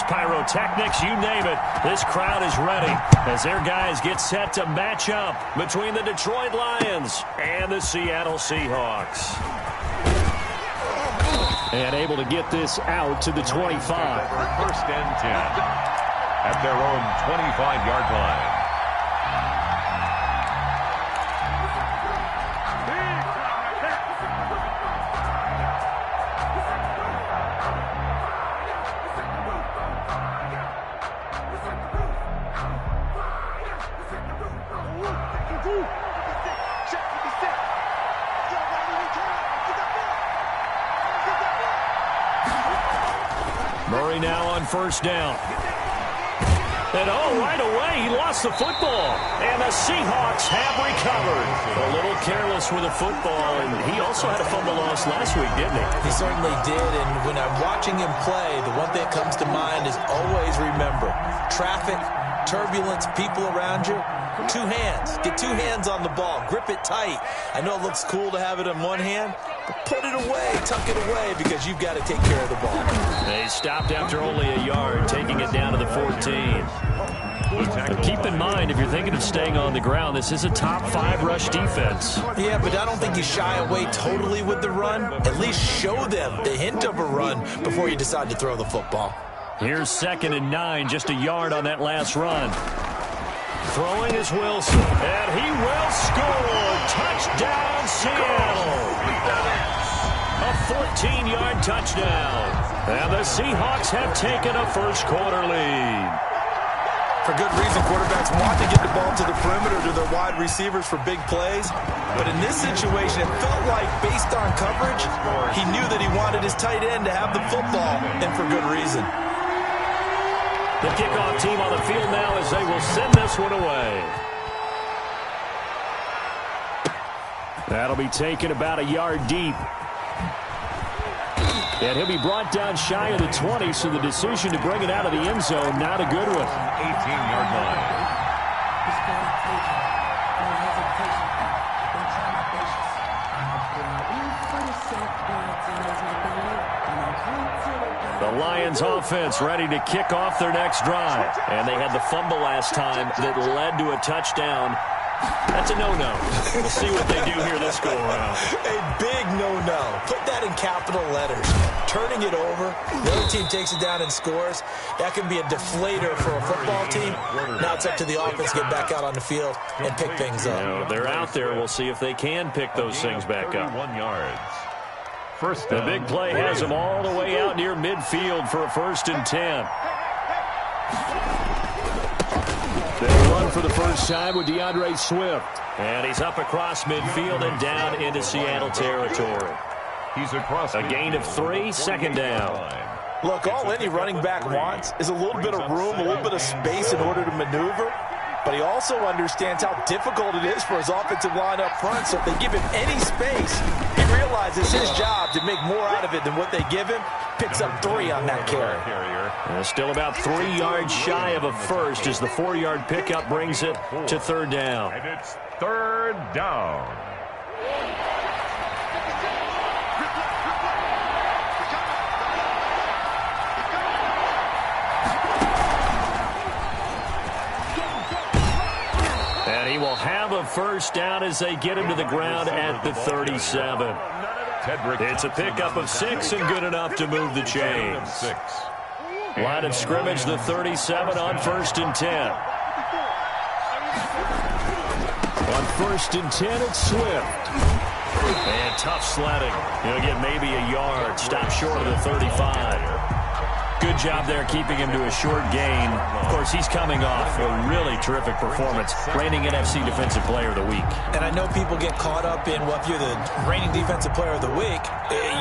pyrotechnics, you name it. This crowd is ready as their guys get set to match up between the Detroit Lions and the Seattle Seahawks. And able to get this out to the 25. First and 10 at their own 25-yard line. Murray now on first down. And right away, he lost the football. And the Seahawks have recovered. A little careless with the football, and he also had a fumble loss last week, didn't he? He certainly did, and when I'm watching him play, the one thing that comes to mind is always remember, traffic, turbulence, people around you, two hands. Get two hands on the ball. Grip it tight. I know it looks cool to have it in one hand, but put it away, tuck it away, because you've got to take care of the ball. They stopped after only a yard, taking it down to the 14. But keep in mind, if you're thinking of staying on the ground, this is a top 5 rush defense. Yeah, but I don't think you shy away totally with the run. At least show them the hint of a run before you decide to throw the football. Here's 2nd and 9, just a yard on that last run. Throwing is Wilson, and he will score. Touchdown, Seattle. A 14-yard touchdown. And the Seahawks have taken a first-quarter lead. For good reason, quarterbacks want to get the ball to the perimeter to their wide receivers for big plays. But in this situation, it felt like, based on coverage, he knew that he wanted his tight end to have the football, and for good reason. The kickoff team on the field now as they will send this one away. That'll be taken about a yard deep. And he'll be brought down shy of the 20, so the decision to bring it out of the end zone, not a good one. 18-yard line. The Lions offense ready to kick off their next drive. And they had the fumble last time that led to a touchdown. That's a no-no. We'll see what they do here this go-around. A big no-no. Put that in capital letters. Turning it over, the other team takes it down and scores. That can be a deflator for a football team. Now it's up to the offense to get back out on the field and pick things up. You know, they're out there. We'll see if they can pick those things back up. 1 yards. First The down. big play has them all the way out near midfield for a 1st and 10. They run for the first time with DeAndre Swift. And he's up across midfield and down into Seattle territory. He's across A gain of 3, 2nd down. Look, all any running back wants is a little bit of room, a little bit of space in order to maneuver. But he also understands how difficult it is for his offensive line up front. So if they give him any space, he realizes his job to make more out of it than what they give him. Picks up 3 on that carry. Still about 3 yards shy of a first as the 4-yard pickup brings it to 3rd down. And it's 3rd down. And he will have a first down as they get him to the ground at the 37. It's a pickup of 6 and good enough to move the chains. Line of scrimmage, the 37 on 1st and 10. On 1st and 10, it's Swift. And tough sledding. He'll get maybe a yard. Stop short of the 35. Good job there keeping him to a short gain. Of course, he's coming off a really terrific performance, reigning NFC Defensive Player of the Week. And I know people get caught up in, well, if you're the reigning Defensive Player of the Week,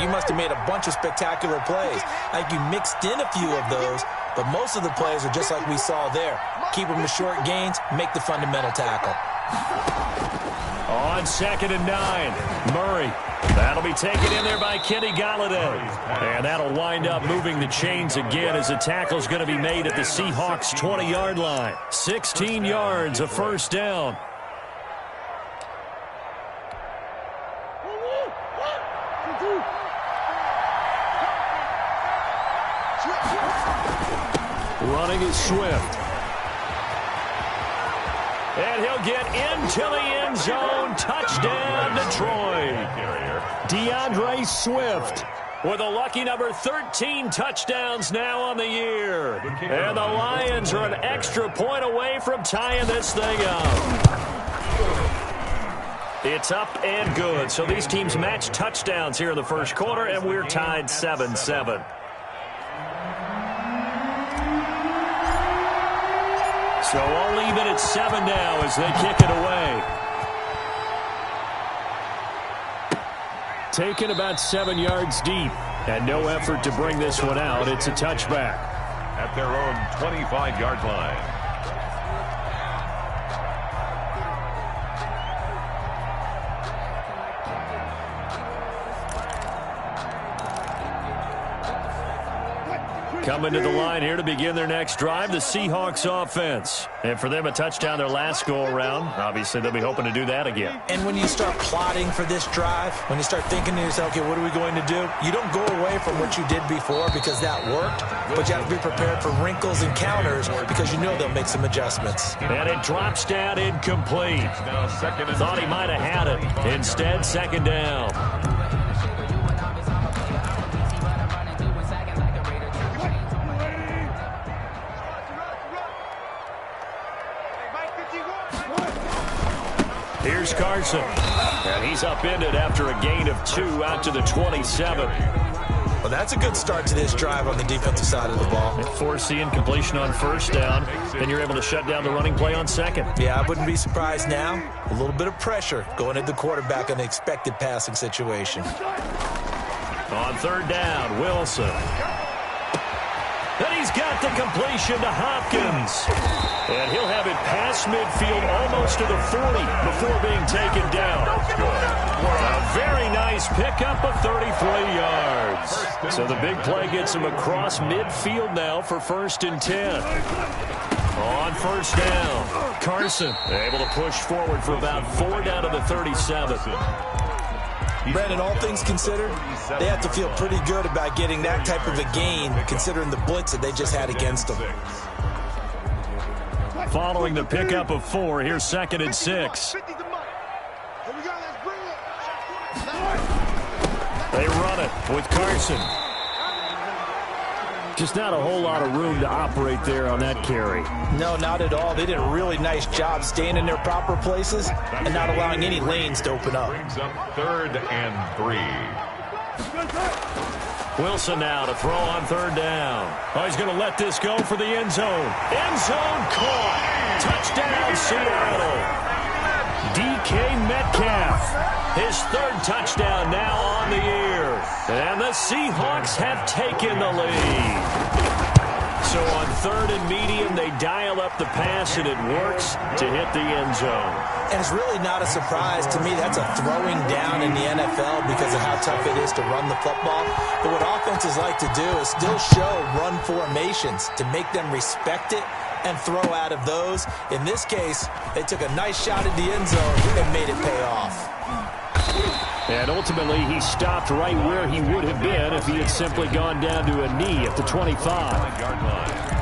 you must have made a bunch of spectacular plays. Like you mixed in a few of those, but most of the plays are just like we saw there. Keep them to short gains, make the fundamental tackle. On 2nd and 9, Murray. That'll be taken in there by Kenny Golladay. And that'll wind up moving the chains again as the tackle's going to be made at the Seahawks' 20-yard line. 16 yards, a first down. Running is Swift. And he'll get into the end zone. Touchdown, Detroit. DeAndre Swift with a lucky number 13 touchdowns now on the year. And the Lions are an extra point away from tying this thing up. It's up and good. So these teams match touchdowns here in the first quarter, and we're tied 7-7. So all even at 7 now as they kick it away. Taken about 7 yards deep, and no effort to bring this one out. It's a touchback. At their own 25-yard line. Coming to the line here to begin their next drive, the Seahawks offense. And for them, a touchdown their last go-around. Obviously, they'll be hoping to do that again. And when you start plotting for this drive, when you start thinking to yourself, okay, what are we going to do? You don't go away from what you did before because that worked, but you have to be prepared for wrinkles and counters because you know they'll make some adjustments. And it drops down incomplete. Thought he might have had it. Instead, second down. Here's Carson. And he's upended after a gain of 2 out to the 27. Well, that's a good start to this drive on the defensive side of the ball. Force the incompletion on first down, then you're able to shut down the running play on second. Yeah, I wouldn't be surprised now. A little bit of pressure going at the quarterback in the expected passing situation. On third down, Wilson. And he's got the completion to Hopkins. And he'll have it past midfield almost to the 40 before being taken down. A very nice pickup of 33 yards. So the big play gets him across midfield now for 1st and 10. On first down, Carson able to push forward for about 4 down to the 37. Brandon, all things considered, they have to feel pretty good about getting that type of a gain considering the blitz that they just had against them. Following the pickup of 4, here's 2nd and 6. They run it with Carson. Just not a whole lot of room to operate there on that carry. No, not at all. They did a really nice job staying in their proper places and not allowing any lanes to open up. Brings up 3rd and 3. Wilson now to throw on 3rd down. Oh, he's going to let this go for the end zone. End zone caught. Touchdown, Seattle. DK Metcalf. His 3rd touchdown now on the year. And the Seahawks have taken the lead. So on 3rd and medium, they dial up the pass, and it works to hit the end zone. And it's really not a surprise to me. That's a throwing down in the NFL because of how tough it is to run the football. But what offenses like to do is still show run formations to make them respect it and throw out of those. In this case, they took a nice shot at the end zone and made it pay off. And ultimately, he stopped right where he would have been if he had simply gone down to a knee at the 25-yard line.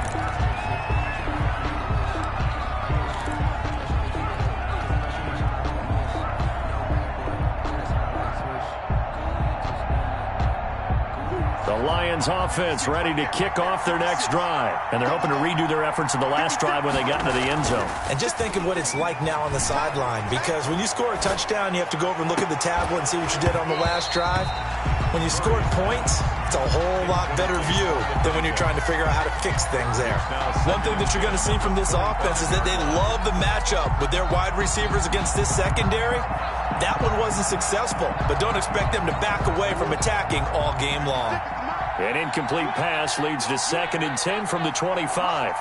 The Lions offense ready to kick off their next drive. And they're hoping to redo their efforts in the last drive when they got into the end zone. And just think of what it's like now on the sideline, because when you score a touchdown, you have to go over and look at the tablet and see what you did on the last drive. When you scored points, it's a whole lot better view than when you're trying to figure out how to fix things there. One thing that you're going to see from this offense is that they love the matchup with their wide receivers against this secondary. That one wasn't successful, but don't expect them to back away from attacking all game long. An incomplete pass leads to 2nd and 10 from the 25.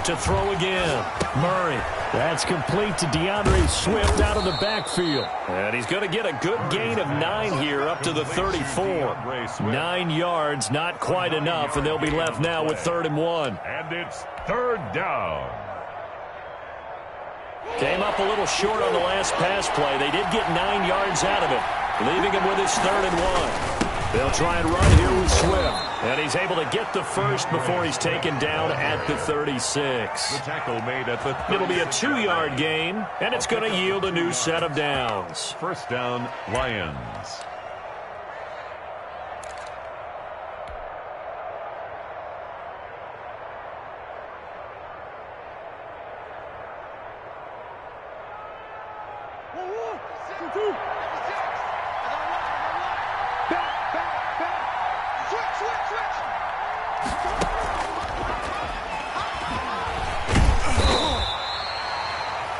To throw again, Murray. That's complete to DeAndre Swift out of the backfield. And he's going to get a good gain of 9 here up to the 34. 9 yards, not quite enough, and they'll be left now with 3rd and 1. And it's 3rd down. Came up a little short on the last pass play. They did get 9 yards out of it, leaving him with his 3rd and 1. They'll try and run here with Swift. And he's able to get the first before he's taken down at the 36. The tackle made at the 36. It'll be a 2-yard gain, and it's going to yield a new set of downs. First down, Lions.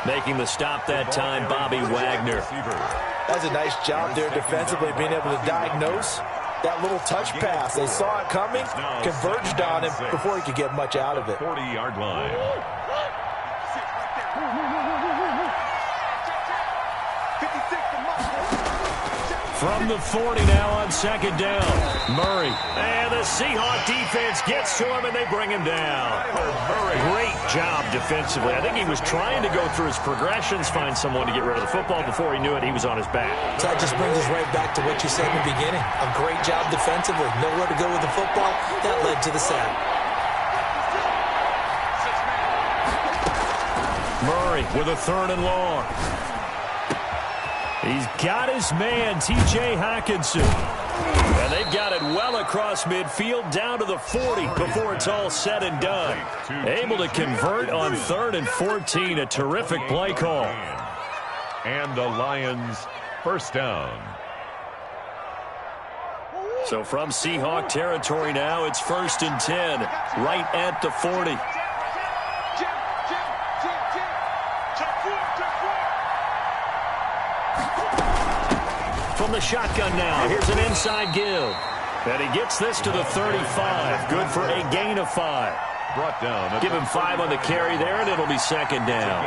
Making the stop that time, Bobby Wagner. That's a nice job there defensively, being able to diagnose that little touch pass. They saw it coming, converged on him before he could get much out of it. 40-yard line. From the 40 now on second down. Murray. And the Seahawk defense gets to him, and they bring him down. Great job defensively. I think he was trying to go through his progressions, find someone to get rid of the football. Before he knew it, he was on his back. So that just brings us right back to what you said in the beginning. A great job defensively. Nowhere to go with the football. That led to the sack. Murray with a 3rd and long. He's got his man, T.J. Hockenson. And they've got it well across midfield down to the 40 before it's all said and done. Able to convert on 3rd and 14. A terrific play call. And the Lions first down. So from Seahawk territory now, it's 1st and 10, right at the 40. From the shotgun now, here's an inside give. And he gets this to the 35. Good for a gain of 5. Brought down. Give him 5 on the carry there, and it'll be second down.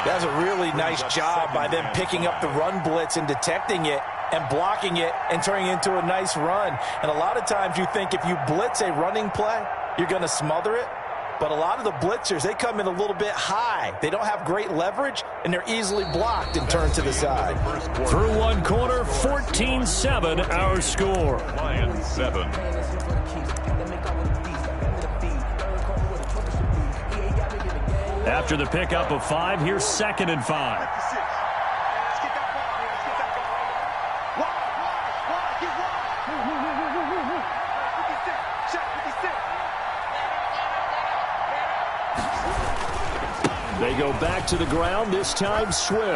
That's a really nice job by them picking up the run blitz and detecting it and blocking it and turning it into a nice run. And a lot of times you think if you blitz a running play, you're going to smother it. But a lot of the blitzers, they come in a little bit high. They don't have great leverage, and they're easily blocked and turned to the side. Through one quarter, 14-7 our score. Lions 7. After the pickup of 5, here's 2nd and 5. They go back to the ground, this time Swift. And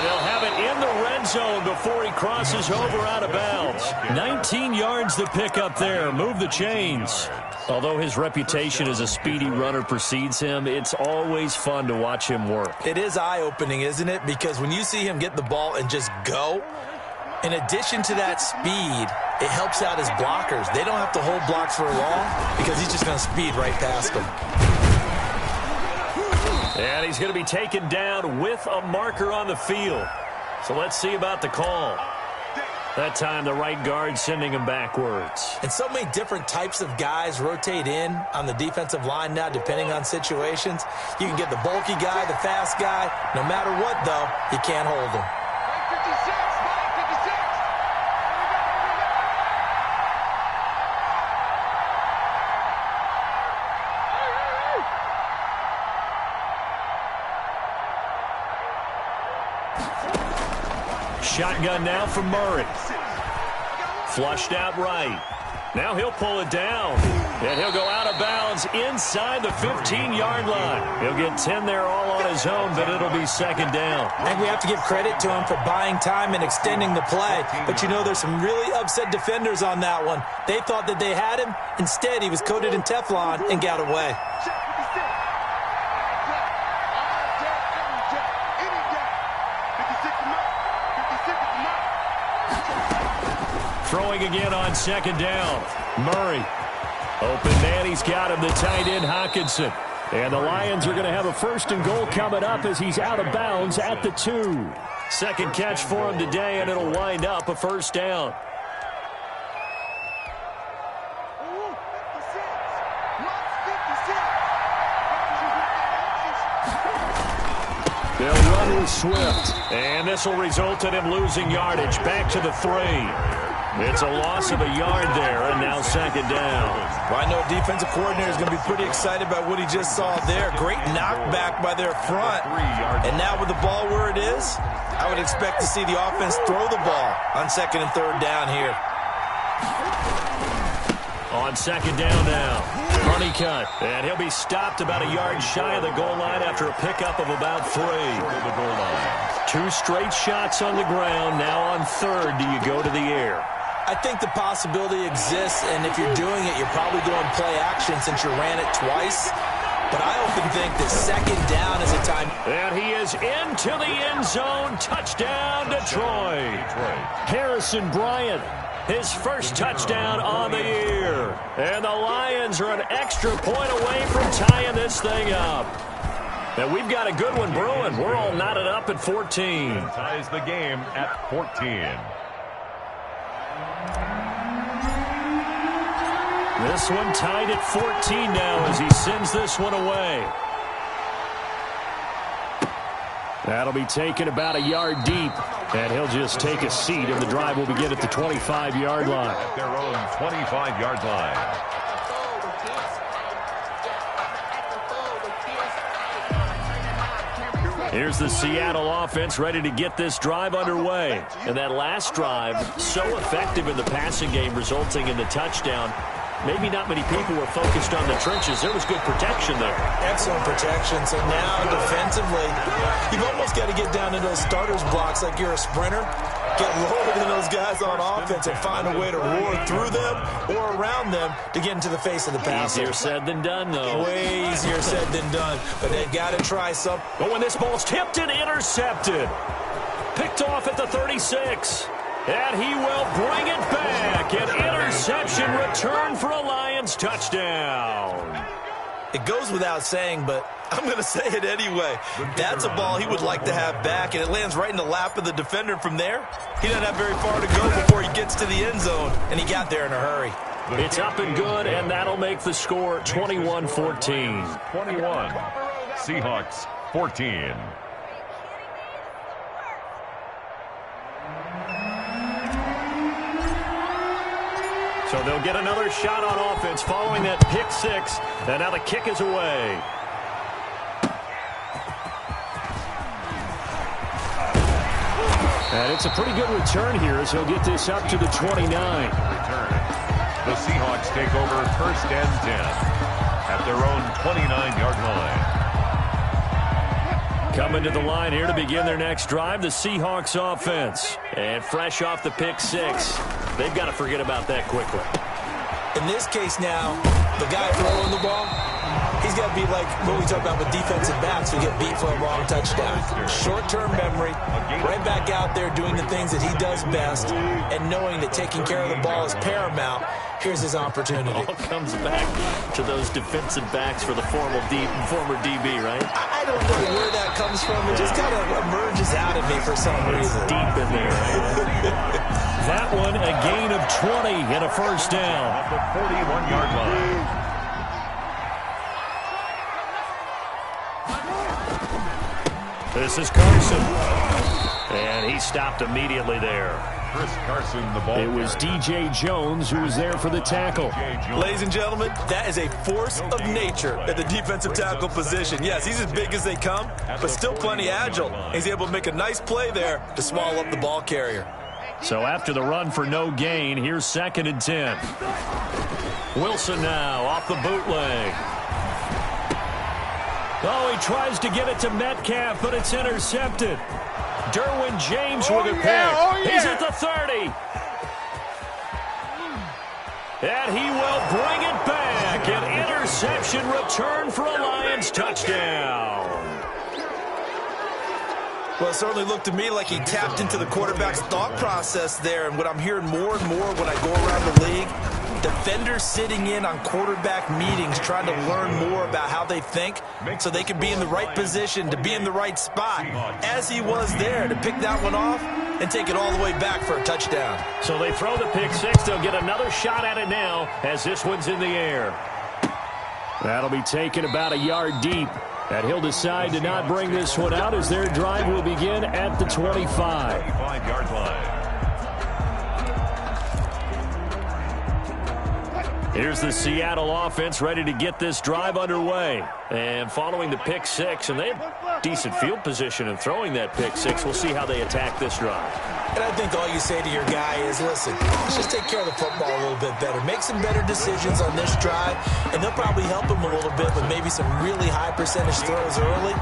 they'll have it in the red zone before he crosses over out of bounds. 19 yards to pick up there. Move the chains. Although his reputation as a speedy runner precedes him, it's always fun to watch him work. It is eye-opening, isn't it? Because when you see him get the ball and just go, in addition to that speed, it helps out his blockers. They don't have to hold blocks for long because he's just going to speed right past them. And he's going to be taken down with a marker on the field. So let's see about the call. That time the right guard sending him backwards. And so many different types of guys rotate in on the defensive line now depending on situations. You can get the bulky guy, the fast guy. No matter what, though, you can't hold him. Shotgun now from Murray. Flushed out right. Now he'll pull it down. And he'll go out of bounds inside the 15-yard line. He'll get 10 there all on his own, but it'll be second down. I think we have to give credit to him for buying time and extending the play. But, you know, there's some really upset defenders on that one. They thought that they had him. Instead, he was coated in Teflon and got away. Throwing again on second down. Murray. Open man, he's got him, the tight end Hockenson. And the Lions are going to have a 1st and goal coming up as he's out of bounds at the 2. Second catch for him today, and it'll wind up a 1st down. They'll run with Swift. And this will result in him losing yardage back to the 3. It's a loss of a yard there, and now second down. Well, I know defensive coordinator is going to be pretty excited about what he just saw there. Great knockback by their front. And now with the ball where it is, I would expect to see the offense throw the ball on second and third down here. On second down now, money cut, and he'll be stopped about a yard shy of the goal line after a pickup of about 3. The goal line. 2 straight shots on the ground. Now on third, do you go to the air? I think the possibility exists, and if you're doing it, you're probably going play action since you ran it twice. But I often think that second down is a time. And he is into the end zone. Touchdown, Detroit. Harrison Bryant, his first touchdown on the year. And the Lions are an extra point away from tying this thing up. And we've got a good one brewing. We're all knotted up at 14. And ties the game at 14. This one tied at 14 now as he sends this one away. That'll be taken about a yard deep, and he'll just take a seat, and the drive will begin at the 25-yard line. At their own 25-yard line. Here's the Seattle offense ready to get this drive underway. And that last drive, so effective in the passing game, resulting in the touchdown. Maybe not many people were focused on the trenches. There was good protection there. Excellent protection. So now defensively, you've almost got to get down to those starters blocks like you're a sprinter. Get lower than those guys on offense and find a way to roar through them or around them to get into the face of the passer. Easier said than done, though. Way easier said than done. But they've got to try something. But when this ball's tipped and intercepted. Picked off at the 36. And he will bring it back. An interception return for a Lions touchdown. It goes without saying, but I'm going to say it anyway. That's a ball he would like to have back, and it lands right in the lap of the defender from there. He doesn't have very far to go before he gets to the end zone, and he got there in a hurry. It's up and good, and that'll make the score 21-14. 21. Seahawks 14. So they'll get another shot on offense following that pick six. And now the kick is away. And it's a pretty good return here as he'll get this up to the 29. Return. The Seahawks take over first and 10 at their own 29-yard line. Coming to the line here to begin their next drive, the Seahawks offense. And fresh off the pick six, they've got to forget about that quickly. In this case now, the guy throwing the ball, he's got to be like what we talk about with defensive backs who get beat for a wrong touchdown. Short-term memory, right back out there doing the things that he does best, and knowing that taking care of the ball is paramount. Here's his opportunity. It all comes back to those defensive backs for the former DB, right? I don't know where that comes from. It just kind of emerges out of me for some reason. Deep in there. That one, a gain of 20 and a first down. At the 41-yard line. This is Carson. And he stopped immediately there. Chris Carson, the ball. It was DJ Jones who was there for the tackle. Ladies and gentlemen, that is a force of nature at the defensive tackle position. Yes, he's as big as they come, but still plenty agile. He's able to make a nice play there to swallow up the ball carrier. So after the run for no gain, here's second and 10. Wilson now off the bootleg. Oh, he tries to get it to Metcalf, but it's intercepted. Derwin James with a pick. He's at the 30. And he will bring it back. An interception return for a Lions touchdown. Well, it certainly looked to me like he tapped into the quarterback's thought process there. And what I'm hearing more and more when I go around the league, defenders sitting in on quarterback meetings trying to learn more about how they think so they can be in the right position to be in the right spot, as he was there to pick that one off and take it all the way back for a touchdown. So they throw the pick six. They'll get another shot at it now as this one's in the air. That'll be taken about a yard deep. And he'll decide to not bring this one out as their drive will begin at the 25. 25-yard line. Here's the Seattle offense ready to get this drive underway. And following the pick six, and they have decent field position in throwing that pick six. We'll see how they attack this drive. And I think all you say to your guy is, listen, let's just take care of the football a little bit better. Make some better decisions on this drive, and they'll probably help him a little bit with maybe some really high percentage throws early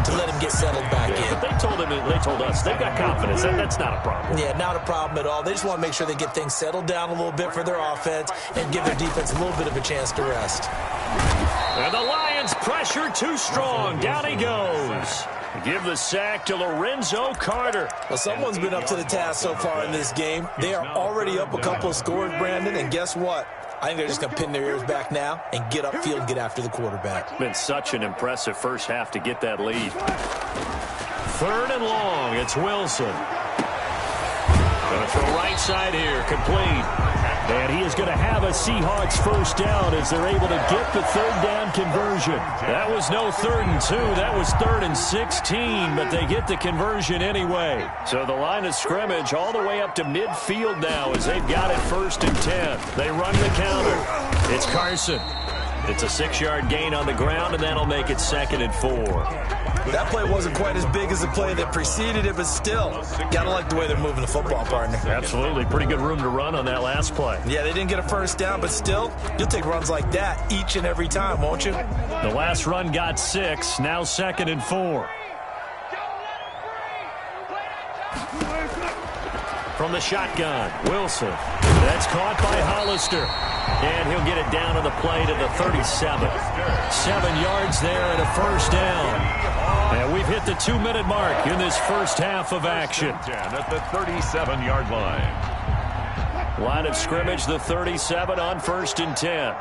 to let him get settled back in. But they told us they've got confidence. That's not a problem. Yeah, not a problem at all. They just want to make sure they get things settled down a little bit for their offense and give their defense a little bit of a chance to rest. And the Lions pressure too strong. Down he goes. Give the sack to Lorenzo Carter. Well, someone's been up to the task so far in this game. They are already up a couple of scores, Brandon, and guess what? I think they're just going to pin their ears back now and get upfield and get after the quarterback. Been such an impressive first half to get that lead. 3rd and long. It's Wilson. Going to throw right side here. Complete. And he is going to have a Seahawks first down as they're able to get the 3rd down conversion. That was no 3rd and 2. That was 3rd and 16, but they get the conversion anyway. So the line of scrimmage all the way up to midfield now as they've got it 1st and 10. They run the counter. It's Carson. It's a 6-yard gain on the ground, and that'll make it 2nd and 4. That play wasn't quite as big as the play that preceded it, but still, gotta like the way they're moving the football, partner. Absolutely. Pretty good room to run on that last play. Yeah, they didn't get a first down, but still, you'll take runs like that each and every time, won't you? The last run got 6, now 2nd and 4. From the shotgun, Wilson. That's caught by Hollister. And he'll get it down to the play to the 37. 7 yards there and a first down. And we've hit the 2-minute mark in this first half of action. 10 at the 37-yard line. Line of scrimmage, the 37 on 1st and 10.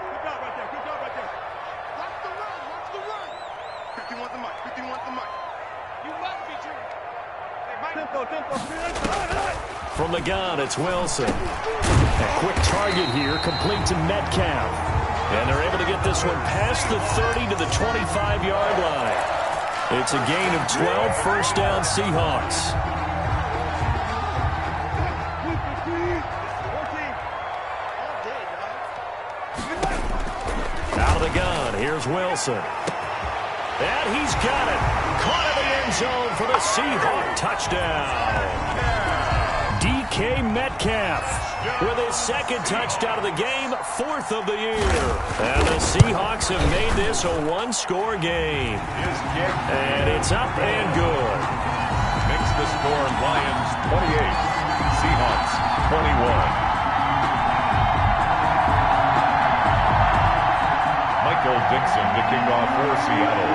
From the gun, it's Wilson. A quick target here, complete to Metcalf. And they're able to get this one past the 30 to the 25-yard line. It's a gain of 12, first down Seahawks. Out of the gun, here's Wilson. And he's got it. Caught in the end zone for the Seahawk touchdown. DK Metcalf with his 2nd touchdown of the game, 4th of the year. And the Seahawks have made this a 1-score game. And it's up and good. Makes the score Lions 28, Seahawks 21. Michael Dixon to kick off for Seattle.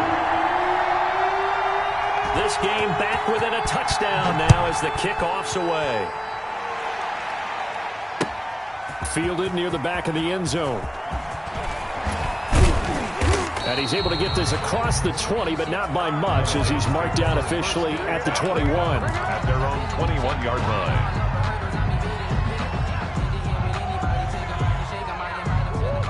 This game back within a touchdown now as the kickoff's away. Fielded near the back of the end zone. And he's able to get this across the 20, but not by much as he's marked down officially at the 21. At their own 21-yard line.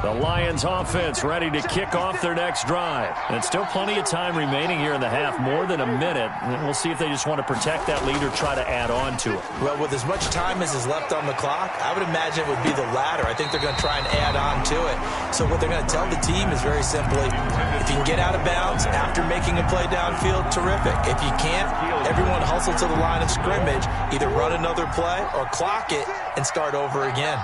The Lions offense ready to kick off their next drive. And still plenty of time remaining here in the half, more than a minute. We'll see if they just want to protect that lead or try to add on to it. Well, with as much time as is left on the clock, I would imagine it would be the latter. I think they're going to try and add on to it. So what they're going to tell the team is very simply, if you can get out of bounds after making a play downfield, terrific. If you can't, everyone hustle to the line of scrimmage, either run another play or clock it and start over again.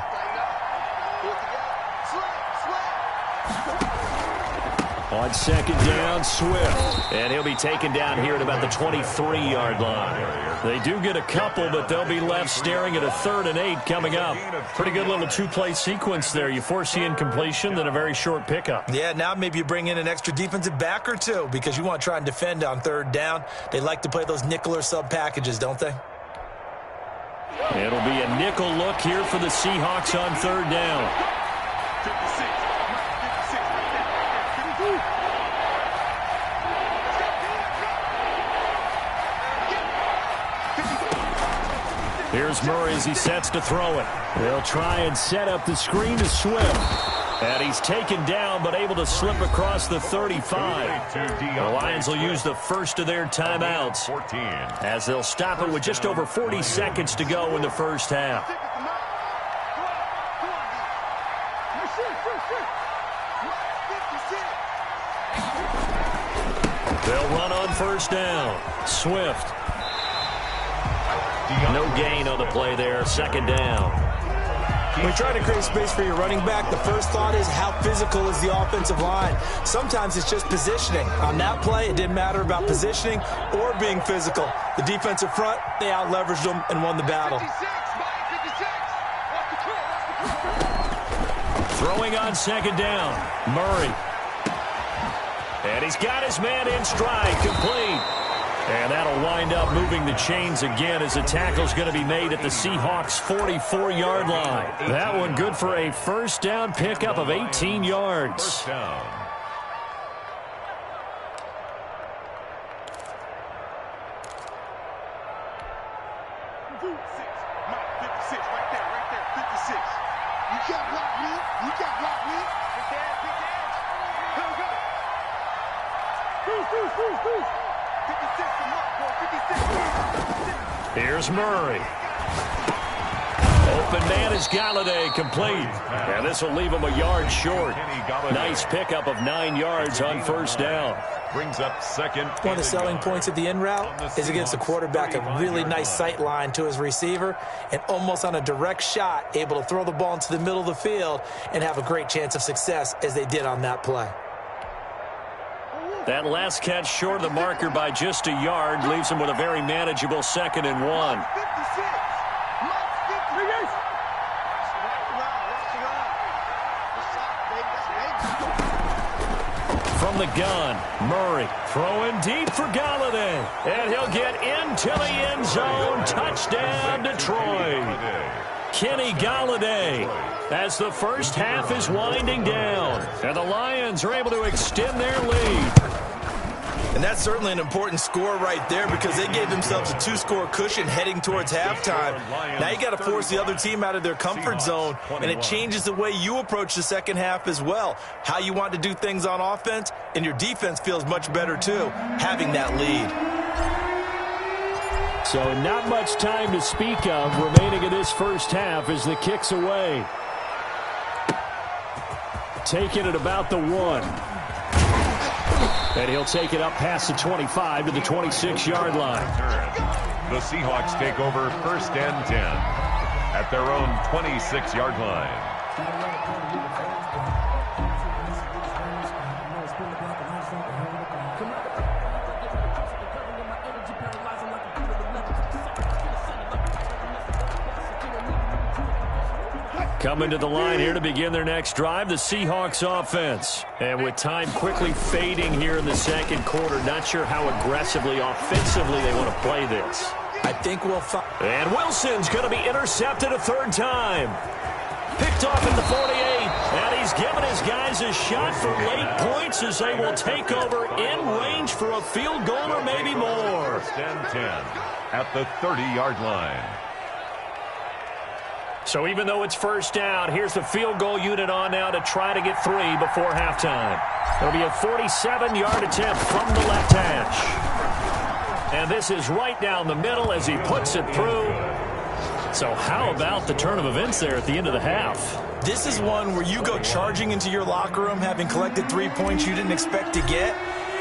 On 2nd down, Swift. And he'll be taken down here at about the 23-yard line. They do get a couple, but they'll be left staring at a 3rd and 8 coming up. Pretty good little 2-play sequence there. You force the incompletion, then a very short pickup. Yeah, now maybe you bring in an extra defensive back or two because you want to try and defend on 3rd down. They like to play those nickel or sub packages, don't they? It'll be a nickel look here for the Seahawks on 3rd down. Here's Murray as he sets to throw it. They'll try and set up the screen to Swift. And he's taken down but able to slip across the 35. The Lions will use the first of their timeouts as they'll stop it with just over 40 seconds to go in the first half. They'll run on first down. Swift. No gain on the play there. Second down. When you try to create space for your running back, the first thought is how physical is the offensive line. Sometimes it's just positioning. On that play, it didn't matter about positioning or being physical. The defensive front, they out-leveraged them and won the battle. Throwing on second down. Murray. And he's got his man in stride. Complete. And that'll wind up moving the chains again as the tackle's going to be made at the Seahawks' 44-yard line. That one good for a first down pickup of 18 yards. First down. Here's Murray. Open man is Galladay, complete. And this will leave him a yard short. Nice pickup of 9 yards on first down. Brings up second. One of the selling points of the in route is against the quarterback, a really nice sight line to his receiver, and almost on a direct shot, able to throw the ball into the middle of the field and have a great chance of success as they did on that play. That last catch short of the marker by just a yard leaves him with a very manageable 2nd and 1. From the gun, Murray throwing deep for Galladay. And he'll get into the end zone. Touchdown, Detroit. Kenny Galladay as the first half is winding down. And the Lions are able to extend their lead. And that's certainly an important score right there because they gave themselves a 2-score cushion heading towards halftime. Now you got to force the other team out of their comfort zone, and it changes the way you approach the second half as well. How you want to do things on offense, and your defense feels much better too, having that lead. So not much time to speak of remaining in this first half as the kick's away. Taking it about the 1. And he'll take it up past the 25 to the 26-yard line. The Seahawks take over first and 10 at their own 26-yard line. Coming to the line here to begin their next drive, the Seahawks offense. And with time quickly fading here in the second quarter, not sure how aggressively, offensively they want to play this. I think we'll find. And Wilson's going to be intercepted a third time. Picked off at the 48, and he's given his guys a shot for late points as they will take over in range for a field goal or maybe more. First and 10 at the 30-yard line. So even though it's first down, here's the field goal unit on now to try to get 3 before halftime. It'll be a 47-yard attempt from the left hash. And this is right down the middle as he puts it through. So how about the turn of events there at the end of the half? This is one where you go charging into your locker room having collected 3 points you didn't expect to get.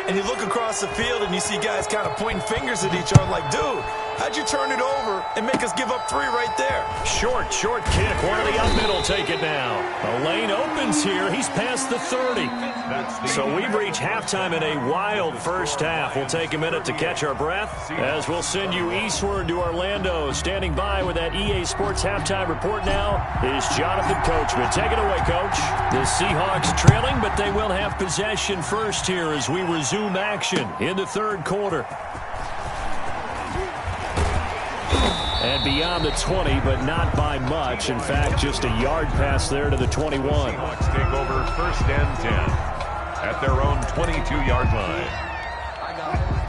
And you look across the field and you see guys kind of pointing fingers at each other like, dude, how'd you turn it over and make us give up 3 right there? Short kick. One of the up middle take it now. A lane opens here. He's past the 30. So we've reached halftime in a wild first half. We'll take a minute to catch our breath as we'll send you eastward to Orlando. Standing by with that EA Sports halftime report now is Jonathan Coachman. Take it away, Coach. The Seahawks trailing, but they will have possession first here as we resume action in the third quarter. And beyond the 20, but not by much. In fact, just a yard pass there to the 21. Seahawks take over first and 10 at their own 22-yard line.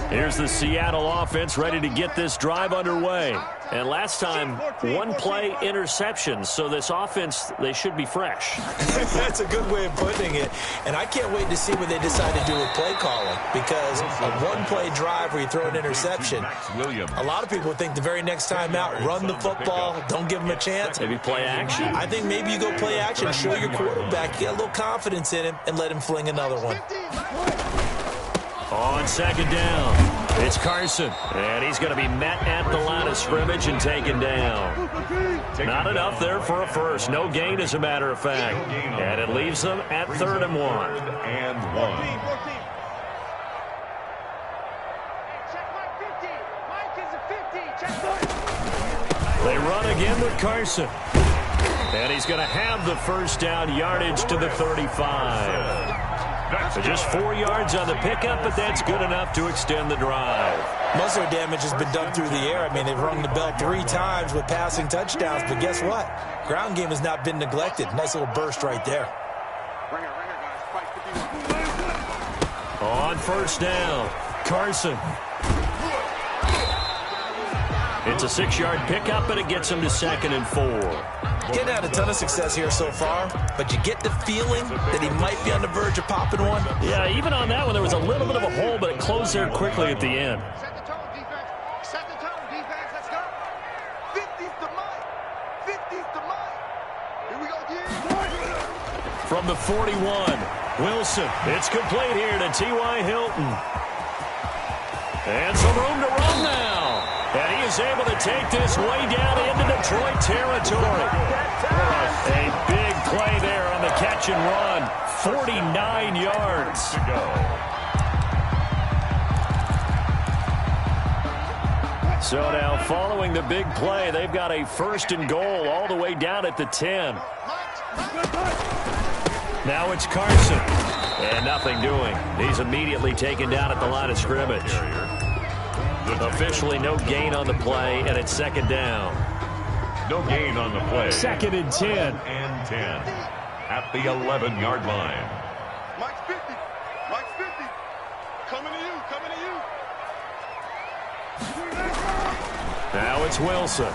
Here's the Seattle offense ready to get this drive underway. And last time, one play interception. So this offense, they should be fresh. That's a good way of putting it. And I can't wait to see what they decide to do with play calling. Because a one-play drive where you throw an interception, a lot of people think the very next time out, run the football, don't give them a chance. Maybe play action. I think maybe you go play action, show your quarterback, get a little confidence in him, and let him fling another one. On second down, it's Carson. And he's going to be met at the line of scrimmage and taken down. Not enough there for a first. No gain, as a matter of fact. And it leaves them at 3rd and 1. They run again with Carson. And he's going to have the first down, yardage to the 35. Just 4 yards on the pickup, but that's good enough to extend the drive. Most of their damage has been done through the air. I mean, they've rung the bell 3 times with passing touchdowns, but guess what? Ground game has not been neglected. Nice little burst right there. On first down, Carson. It's a 6-yard pickup, and it gets him to 2nd and 4. Getting had a ton of success here so far, but you get the feeling that he might be on the verge of popping one. Yeah, even on that one, there was a little bit of a hole, but it closed there quickly at the end. Set the tone, defense. Set the tone, defense. Let's go. 50's the mic. 50's the mic. Here we go, D. From the 41, Wilson. It's complete here to T.Y. Hilton. And some room to run now. And he is able to take this way down into Detroit territory. A big play there on the catch and run. 49 yards. So now following the big play, they've got a 1st and goal all the way down at the 10. Now it's Carson. And nothing doing. He's immediately taken down at the line of scrimmage. Officially no gain on the play, and it's 2nd down. No gain on the play. 2nd and 10. And 10 at the 11-yard line. Mike's 50. Mike's 50. Coming to you. Coming to you. Now it's Wilson.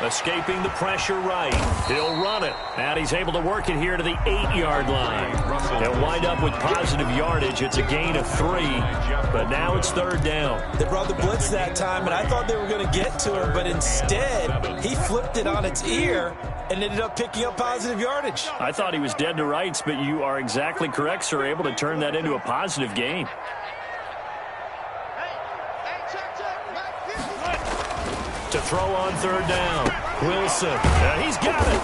Escaping the pressure right. He'll run it. And he's able to work it here to the 8-yard line. He'll wind up with positive yardage. It's a gain of 3. But now it's 3rd down. They brought the blitz that time, and I thought they were going to get to him, but instead he flipped it on its ear and ended up picking up positive yardage. I thought he was dead to rights, but you are exactly correct, sir. Able to turn that into a positive gain. To throw on 3rd down, Wilson. He's got it.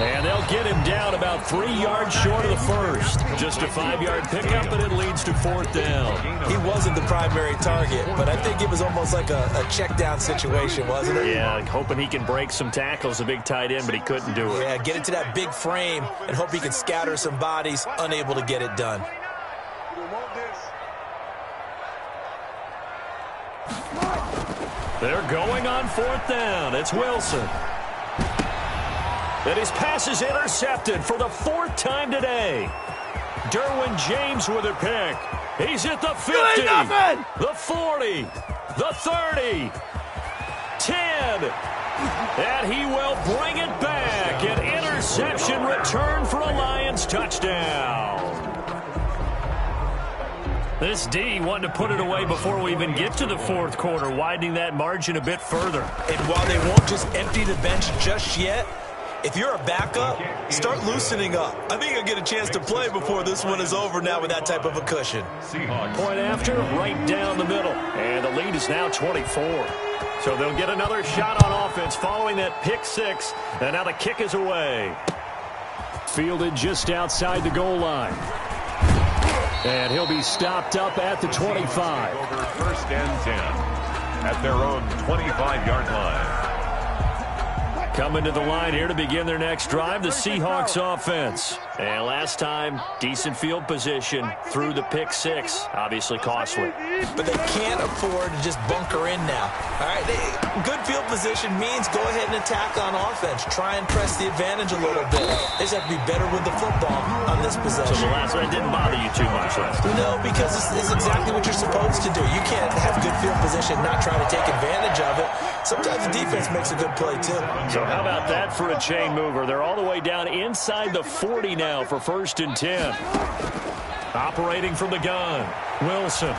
And they'll get him down about 3 yards short of the first. Just a 5-yard pickup, and it leads to 4th down. He wasn't the primary target, but I think it was almost like a check down situation, wasn't it? Yeah, hoping he can break some tackles, a big tight end, but he couldn't do it. Yeah, get into that big frame and hope he can scatter some bodies, unable to get it done. They're going on 4th down. It's Wilson. And his pass is intercepted for the 4th time today. Derwin James with a pick. He's at the 50, the 40, the 30, 10. And he will bring it back. An interception return for a Lions touchdown. This D wanted to put it away before we even get to the 4th quarter, widening that margin a bit further. And while they won't just empty the bench just yet, if you're a backup, start loosening up. I think you'll get a chance to play before this one is over now with that type of a cushion. Point after, right down the middle. And the lead is now 24. So they'll get another shot on offense following that pick 6. And now the kick is away. Fielded just outside the goal line. And he'll be stopped up at the 25. Over 1st and 10 at their own 25-yard line. Coming to the line here to begin their next drive, the Seahawks offense. And last time, decent field position through the pick six. Obviously costly. But they can't afford to just bunker in now. All right, good field position means go ahead and attack on offense. Try and press the advantage a little bit. They just have to be better with the football on this possession. So the last one didn't bother you too much, right? No, because it's exactly what you're supposed to do. You can't have good field position, not try to take advantage of it. Sometimes the defense makes a good play, too. So how about that for a chain mover? They're all the way down inside the 40 now for 1st and 10. Operating from the gun, Wilson.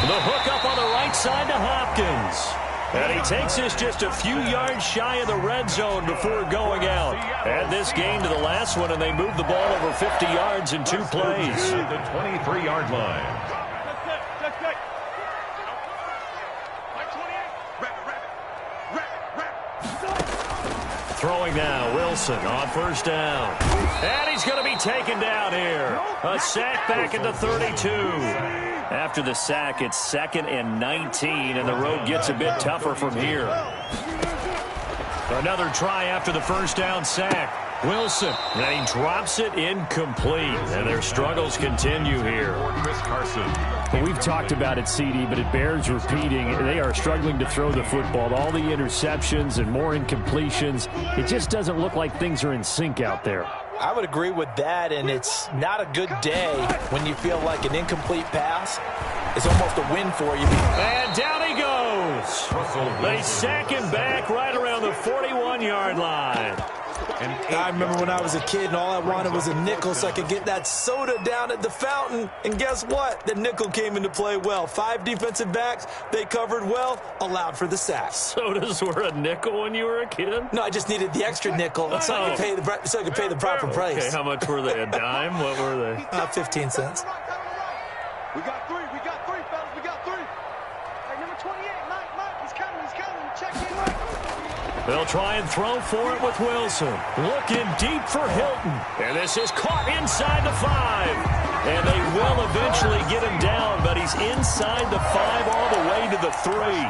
The hook up on the right side to Hopkins. And he takes us just a few yards shy of the red zone before going out. Add this game to the last one, and they move the ball over 50 yards in 2 plays. The 23-yard line. Throwing now, Wilson on 1st down. And he's going to be taken down here. A sack back at the 32. After the sack, it's 2nd and 19, and the road gets a bit tougher from here. Another try after the 1st down sack. Wilson, and he drops it incomplete, and their struggles continue here. Chris Carson. Well, we've talked about it, CD, but it bears repeating. They are struggling to throw the football. All the interceptions and more incompletions. It just doesn't look like things are in sync out there. I would agree with that, and it's not a good day when you feel like an incomplete pass is almost a win for you. And down he goes. They sack him back right around the 41-yard line. I remember when I was a kid and all I wanted was a nickel so I could get that soda down at the fountain. And guess what? The nickel came into play well. 5 defensive backs, they covered well, allowed for the sacks. Sodas were a nickel when you were a kid? No, I just needed the extra nickel so I could pay the proper price. Okay, how much were they? A dime? What were they? 15 cents. We got 3, fellas, we got 3. Hey, number 28, Mike, he's coming, check in, Mike. They'll try and throw for it with Wilson. Looking deep for Hilton. And this is caught inside the 5. And they will eventually get him down, but he's inside the 5 all the way to the 3.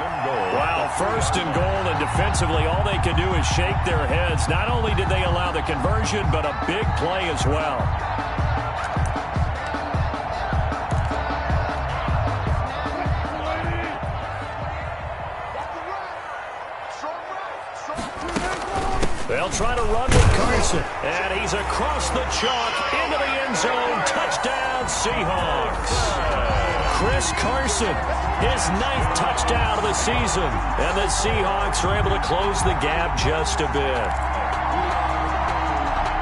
Wow, 1st and goal, and defensively all they can do is shake their heads. Not only did they allow the conversion, but a big play as well. They'll try to run with Carson, and he's across the chalk into the end zone. Touchdown, Seahawks. Chris Carson, his 9th touchdown of the season, and the Seahawks are able to close the gap just a bit.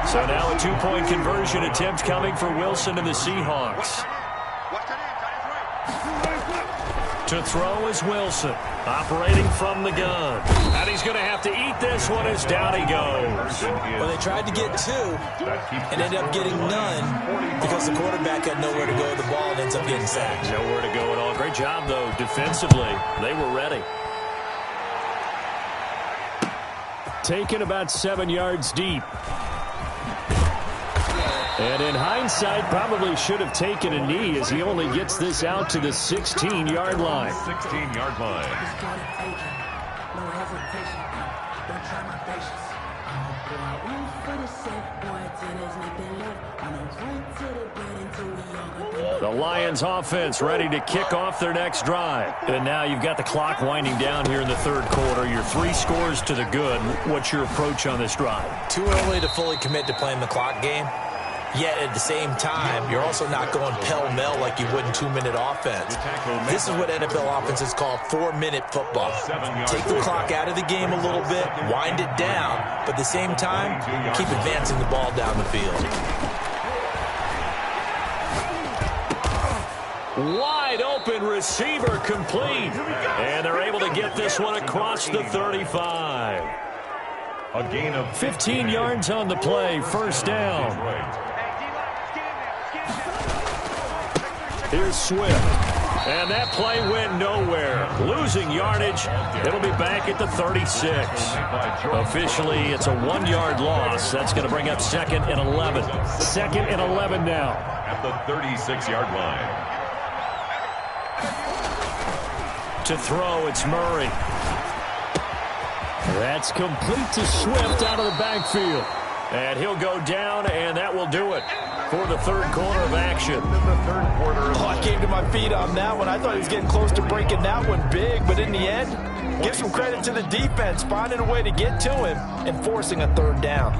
So now a 2-point conversion attempt coming for Wilson and the Seahawks. To throw is Wilson, operating from the gun. And he's going to have to eat this one as down he goes. Well, they tried to get 2 and ended up getting none because the quarterback had nowhere to go with the ball and ends up getting sacked. Nowhere to go at all. Great job, though, defensively. They were ready. Taken about 7 yards deep. And in hindsight, probably should have taken a knee as he only gets this out to the 16-yard line. 16-yard line. The Lions offense ready to kick off their next drive. And now you've got the clock winding down here in the 3rd quarter. Your 3 scores to the good. What's your approach on this drive? Too early to fully commit to playing the clock game. Yet at the same time, you're also not going pell-mell like you would in 2-minute offense. This is what NFL offenses call 4-minute football. Take the clock out of the game a little bit, wind it down, but at the same time, keep advancing the ball down the field. Wide open receiver complete. And they're able to get this one across the 35. A gain of 15 yards on the play, 1st down. Here's Swift. And that play went nowhere. Losing yardage. It'll be back at the 36. Officially, it's a 1-yard loss. That's going to bring up 2nd and 11. 2nd and 11 now. At the 36-yard line. To throw, it's Murray. That's complete to Swift out of the backfield. And he'll go down, and that will do it for the third quarter of action. I came to my feet on that one. I thought he was getting close to breaking that one big, but in the end, give some credit to the defense, finding a way to get to him and forcing a third down.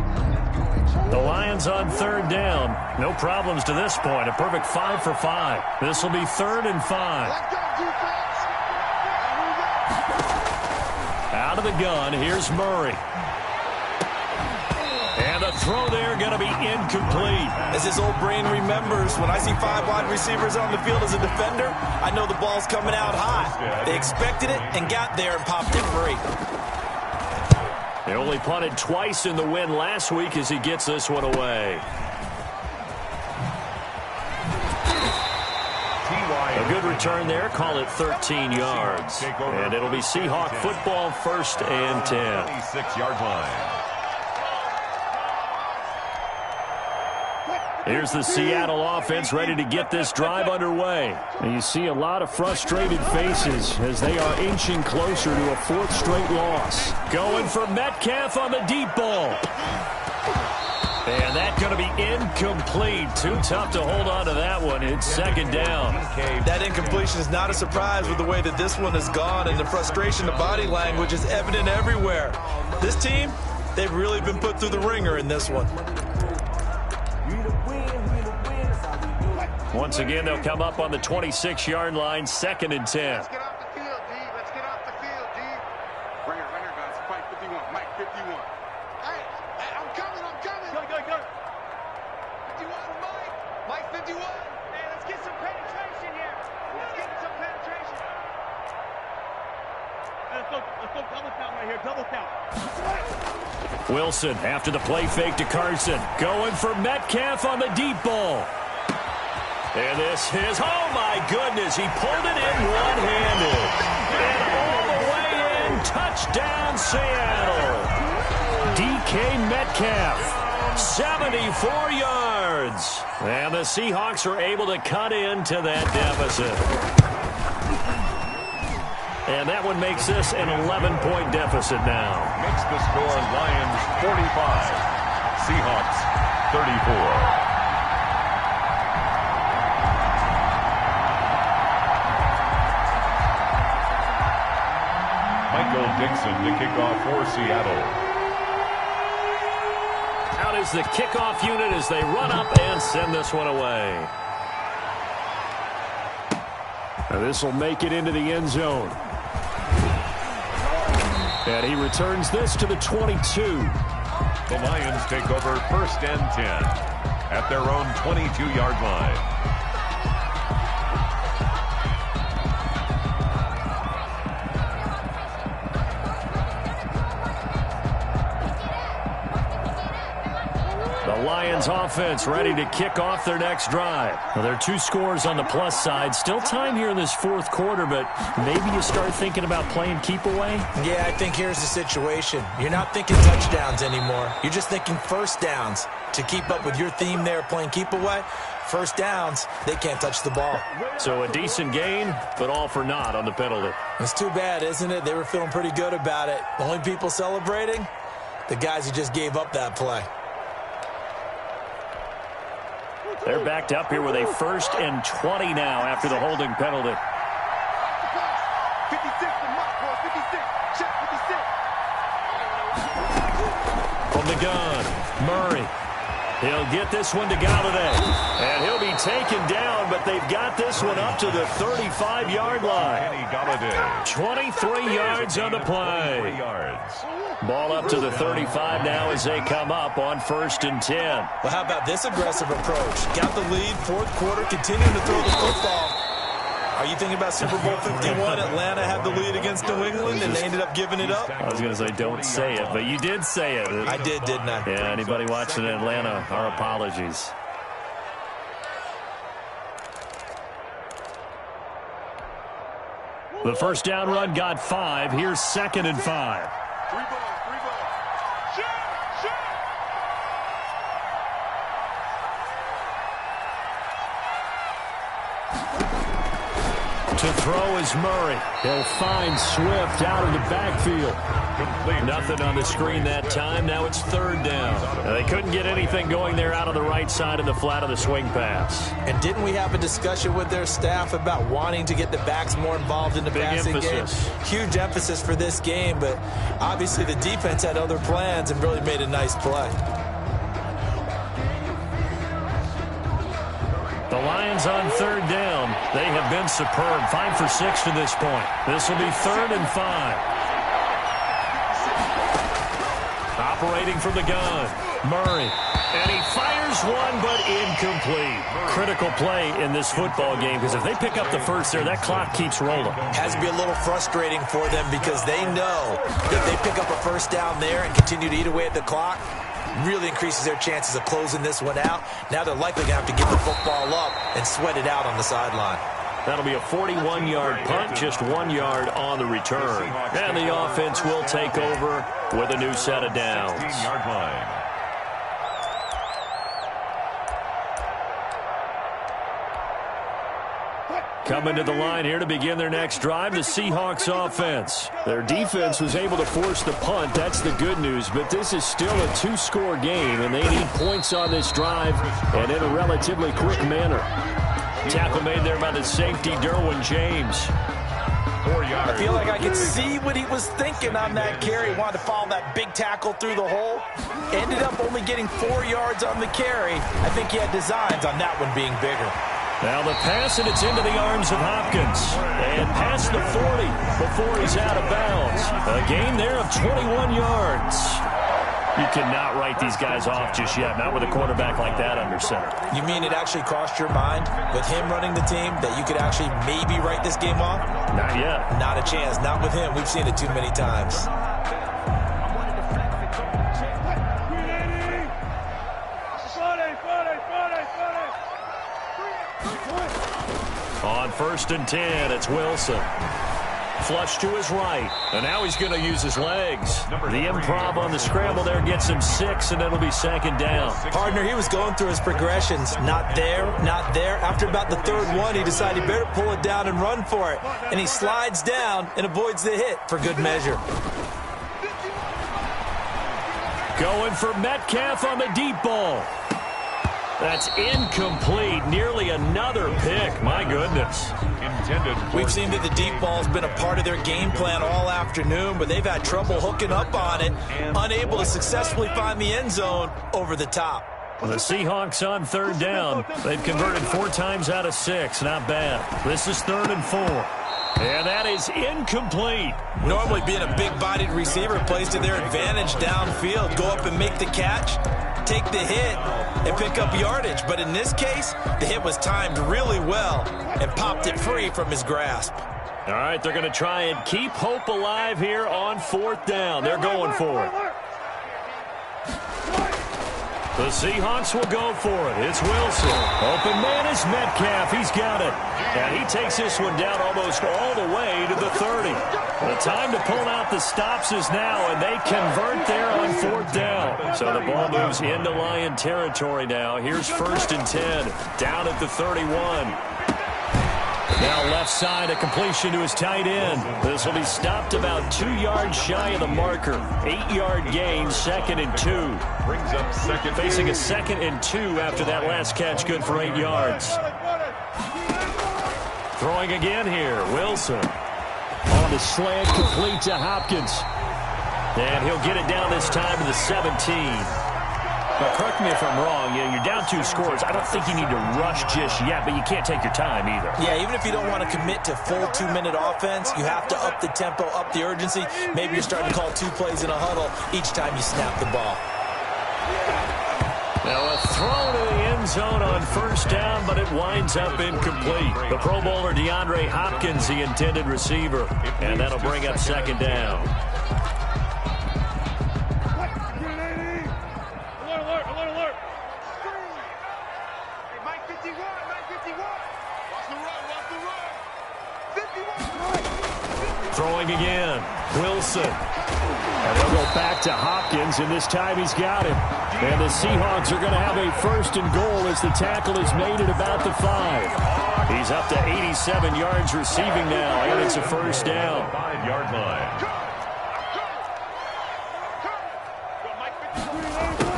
The Lions on third down. No problems to this point. A perfect 5 for 5. This will be 3rd and 5. Out of the gun, here's Murray. And the throw there going to be incomplete. As his old brain remembers, when I see 5 wide receivers on the field as a defender, I know the ball's coming out high. They expected it and got there and popped it free. They only punted twice in the win last week as he gets this one away. A good return there. Call it 13 yards. And it'll be Seahawk football, 1st and 10. 26-yard line. Here's the Seattle offense ready to get this drive underway. And you see a lot of frustrated faces as they are inching closer to a 4th straight loss. Going for Metcalf on the deep ball. And that's going to be incomplete. Too tough to hold on to that one. It's 2nd down. That incompletion is not a surprise with the way that this one has gone, and the frustration, the body language is evident everywhere. This team, they've really been put through the ringer in this one. Once again, they'll come up on the 26-yard line, 2nd and 10. Let's get off the field, D. Let's get off the field, D. Right here, guys. Fight 51. Mike 51. Hey, I'm coming. Go. 51, Mike. Mike 51. Hey, let's get some penetration here. Let's get some penetration. Let's go double count right here. Double count. Wilson after the play fake to Carson. Going for Metcalf on the deep ball. And this is, oh my goodness, he pulled it in one-handed. And all the way in, touchdown Seattle. DK Metcalf, 74 yards. And the Seahawks are able to cut into that deficit. And that one makes this an 11-point deficit now. Makes the score Lions 45, Seahawks 34. Michael Dixon to kick off for Seattle. Out is the kickoff unit as they run up and send this one away. Now this will make it into the end zone. And he returns this to the 22. The Lions take over 1st and 10 at their own 22-yard line. Lions offense ready to kick off their next drive. Well, there are 2 scores on the plus side. Still time here in this 4th quarter, but maybe you start thinking about playing keep away? Yeah, I think here's the situation. You're not thinking touchdowns anymore. You're just thinking 1st downs. To keep up with your theme there playing keep away, 1st downs, they can't touch the ball. So a decent gain, but all for naught on the penalty. It's too bad, isn't it? They were feeling pretty good about it. The only people celebrating, the guys who just gave up that play. They're backed up here with a 1st and 20 now after the holding penalty. 56 to Mike, boy. 56. Check 56. From the gun, Murray. He'll get this one to Galladay. And he'll be taken down, but they've got this one up to the 35-yard line. 23 yards on the play. Ball up to the 35 now as they come up on 1st and 10. Well, how about this aggressive approach? Got the lead, 4th quarter, continuing to throw the football. Are you thinking about Super Bowl 51? Atlanta had the lead against New England, and they ended up giving it up? I was going to say don't say it, but you did say it. I did, didn't I? Yeah, anybody watching in Atlanta, our apologies. The 1st down run got 5. Here's 2nd and 5. 3 balls. Shoot! To throw is Murray. He'll find Swift out of the backfield. Nothing on the screen that time. Now it's third down. They couldn't get anything going there out of the right side of the flat of the swing pass. And didn't we have a discussion with their staff about wanting to get the backs more involved in the passing game? Huge emphasis for this game, but obviously the defense had other plans and really made a nice play. The Lions on third down. They have been superb. 5 for 6 to this point. This will be 3rd and 5. Operating from the gun, Murray. And he fires one, but incomplete. Critical play in this football game, because if they pick up the first there, that clock keeps rolling. Has to be a little frustrating for them because they know if they pick up a first down there and continue to eat away at the clock, really increases their chances of closing this one out. Now they're likely going to have to get the football up and sweat it out on the sideline. That'll be a 41-yard punt, just 1 yard on the return. And the offense will take over with a new set of downs. 16-yard line. Coming to the line here to begin their next drive, the Seahawks offense. Their defense was able to force the punt. That's the good news, but this is still a 2-score game, and they need points on this drive and in a relatively quick manner. Tackle made there by the safety, Derwin James. 4 yards. I feel like I could see what he was thinking on that carry. Wanted to follow that big tackle through the hole. Ended up only getting 4 yards on the carry. I think he had designs on that one being bigger. Now the pass, and it's into the arms of Hopkins. And past the 40 before he's out of bounds. A gain there of 21 yards. You cannot write these guys off just yet, not with a quarterback like that under center. You mean it actually crossed your mind with him running the team that you could actually maybe write this game off? Not yet. Not a chance. Not with him. We've seen it too many times. On 1st and 10, it's Wilson. Flush to his right, and now he's going to use his legs. The improv on the scramble there gets him 6, and it'll be 2nd down. Partner, he was going through his progressions. Not there, not there. After about the 3rd one, he decided he better pull it down and run for it. And he slides down and avoids the hit for good measure. Going for Metcalf on the deep ball. That's incomplete. Nearly another pick. My goodness. We've seen that the deep ball's been a part of their game plan all afternoon, but they've had trouble hooking up on it, unable to successfully find the end zone over the top. The Seahawks on 3rd down. They've converted 4 times out of 6. Not bad. This is 3rd and 4. And that is incomplete. Normally being a big-bodied receiver plays to their advantage downfield. Go up and make the catch, take the hit, and pick up yardage. But in this case, the hit was timed really well and popped it free from his grasp. All right, they're going to try and keep hope alive here on 4th down. They're going for it. The Seahawks will go for it. It's Wilson. Open man is Metcalf. He's got it. And he takes this one down almost all the way to the 30. The time to pull out the stops is now, and they convert there on 4th down. So the ball moves into Lion territory now. Here's 1st and 10, down at the 31. Now left side, a completion to his tight end. This will be stopped about 2 yards shy of the marker. 8-yard gain, 2nd and 2. Brings up second. Facing a 2nd and 2 after that last catch, good for 8 yards. Throwing again here, Wilson. On the slant, complete to Hopkins. And he'll get it down this time to the 17. But correct me if I'm wrong, you're down 2 scores. I don't think you need to rush just yet, but you can't take your time either. Yeah, even if you don't want to commit to full 2-minute offense, you have to up the tempo, up the urgency. Maybe you're starting to call 2 plays in a huddle each time you snap the ball. Now a throw to the end zone on 1st down, but it winds up incomplete. The Pro Bowler DeAndre Hopkins, the intended receiver, and that'll bring up 2nd down. Throwing again, Wilson. And they'll go back to Hopkins, and this time he's got him. And the Seahawks are going to have a first and goal as the tackle is made at about the 5. He's up to 87 yards receiving now, and it's a first down. 5-yard line.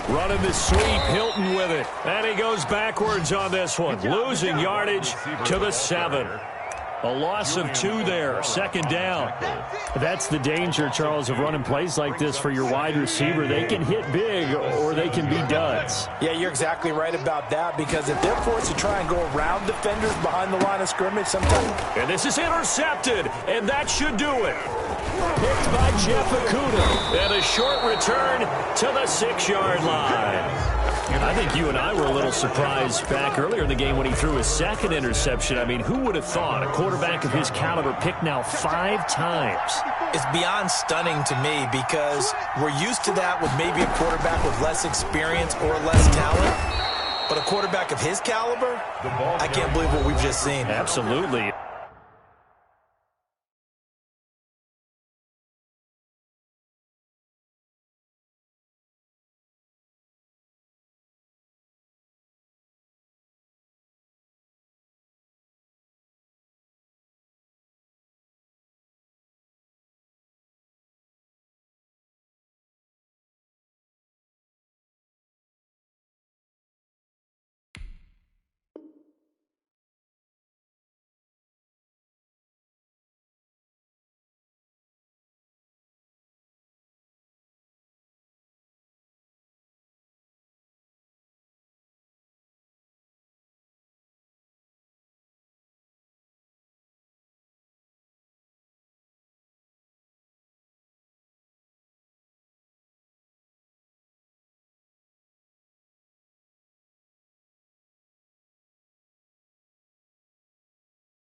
Running the sweep, Hilton with it. And he goes backwards on this one, losing yardage to the 7. A loss of 2 there, second down. That's the danger, Charles, of running plays like this for your wide receiver. They can hit big or they can be duds. Yeah, you're exactly right about that, because if they're forced to try and go around defenders behind the line of scrimmage sometimes. And this is intercepted, and that should do it. Picked by Jeff Okudah. And a short return to the 6-yard line. I think you and I were a little surprised back earlier in the game when he threw his second interception. I mean, who would have thought a quarterback of his caliber picked now 5 times? It's beyond stunning to me, because we're used to that with maybe a quarterback with less experience or less talent. But a quarterback of his caliber, I can't believe what we've just seen. Absolutely.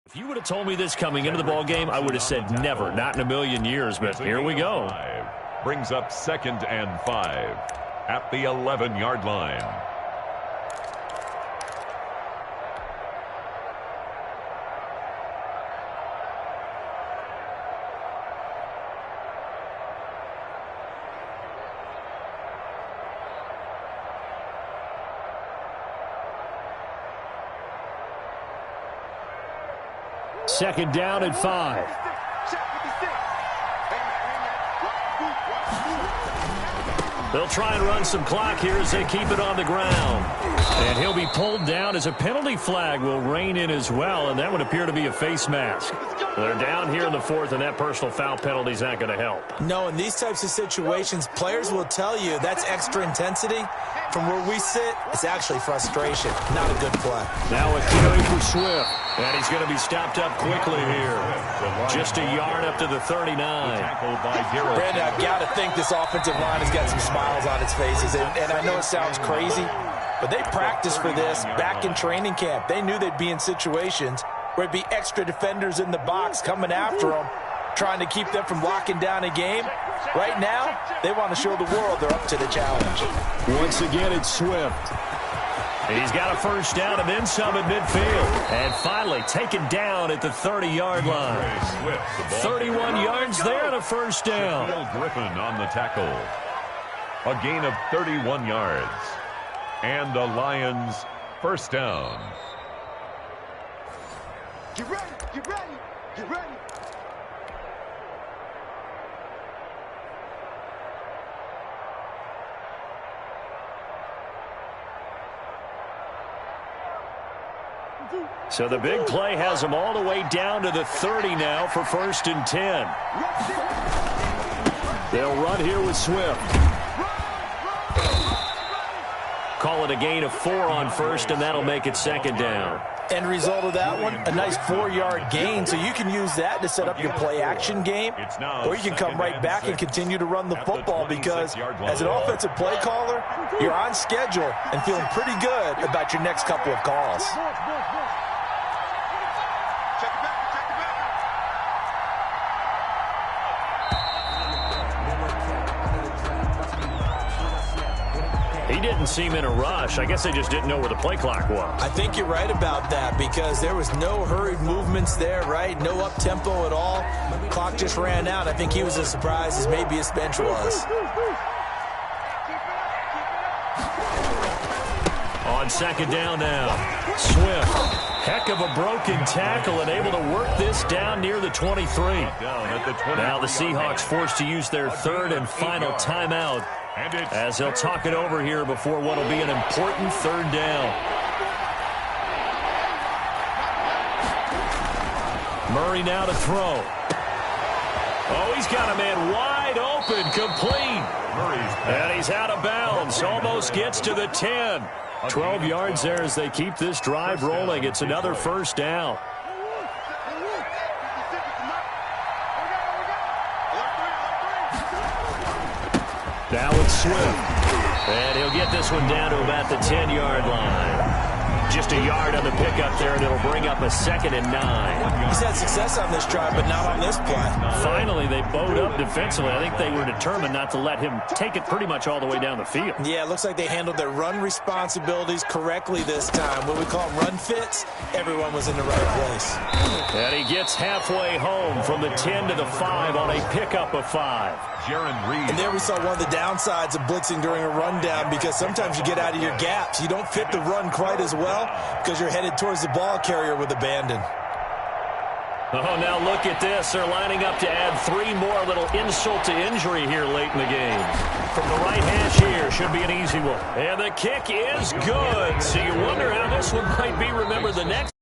If you would have told me this coming into the ball game, I would have said never, not in a million years, but here we go. Brings up 2nd and 5 at the 11-yard line. Second down and 5. They'll try and run some clock here as they keep it on the ground. And he'll be pulled down as a penalty flag will rein in as well, and that would appear to be a face mask. They're down here in the 4th, and that personal foul penalty is not going to help. No, in these types of situations, players will tell you that's extra intensity. From where we sit, it's actually frustration, not a good play. Now a carry for Swift, and he's going to be stopped up quickly here. Just a yard up to the 39. Brandon, I've got to think this offensive line has got some smiles on its faces, and I know it sounds crazy, but they practiced for this back in training camp. They knew they'd be in situations where it'd be extra defenders in the box coming after them, trying to keep them from locking down a game. Right now, they want to show the world they're up to the challenge. Once again, it's Swift. He's got a first down and then some at midfield. And finally taken down at the 30-yard line. 31 yards there and a first down. Griffin on the tackle. A gain of 31 yards. And the Lions first down. Get ready, get ready, get ready. So the big play has them all the way down to the 30 now for 1st and 10. They'll run here with Swift. Call it a gain of 4 on 1st, and that'll make it 2nd down. End result of that one, a nice 4-yard gain, so you can use that to set up your play-action game, or you can come right back and continue to run the football, because as an offensive play caller, you're on schedule and feeling pretty good about your next couple of calls. He didn't seem in a rush. I guess they just didn't know where the play clock was. I think you're right about that because there was no hurried movements there, right? No up-tempo at all. Clock just ran out. I think he was as surprised as maybe his bench was. On second down now, Swift. Heck of a broken tackle and able to work this down near the 23. Now the Seahawks forced to use their third and final timeout as they'll talk it over here before what will be an important third down. Murray now to throw. Oh, he's got a man wide open, complete. And he's out of bounds, almost gets to the 10. 12 yards there as they keep this drive rolling. It's another first down. Now it's Swift. And he'll get this one down to about the 10-yard line. Just a yard on the pickup there, and it'll bring up a 2nd and 9. He's had success on this drive, but not on this play. Finally, they bowed up defensively. I think they were determined not to let him take it pretty much all the way down the field. Yeah, it looks like they handled their run responsibilities correctly this time. What we call them run fits, everyone was in the right place. And he gets halfway home from the 10 to the 5 on a pickup of 5. And there we saw one of the downsides of blitzing during a rundown because sometimes you get out of your gaps. You don't fit the run quite as well because you're headed towards the ball carrier with abandon. Oh, now look at this. They're lining up to add 3 more, little insult to injury here late in the game. From the right hash here, should be an easy one. And the kick is good. So you wonder how this one might be remembered the next.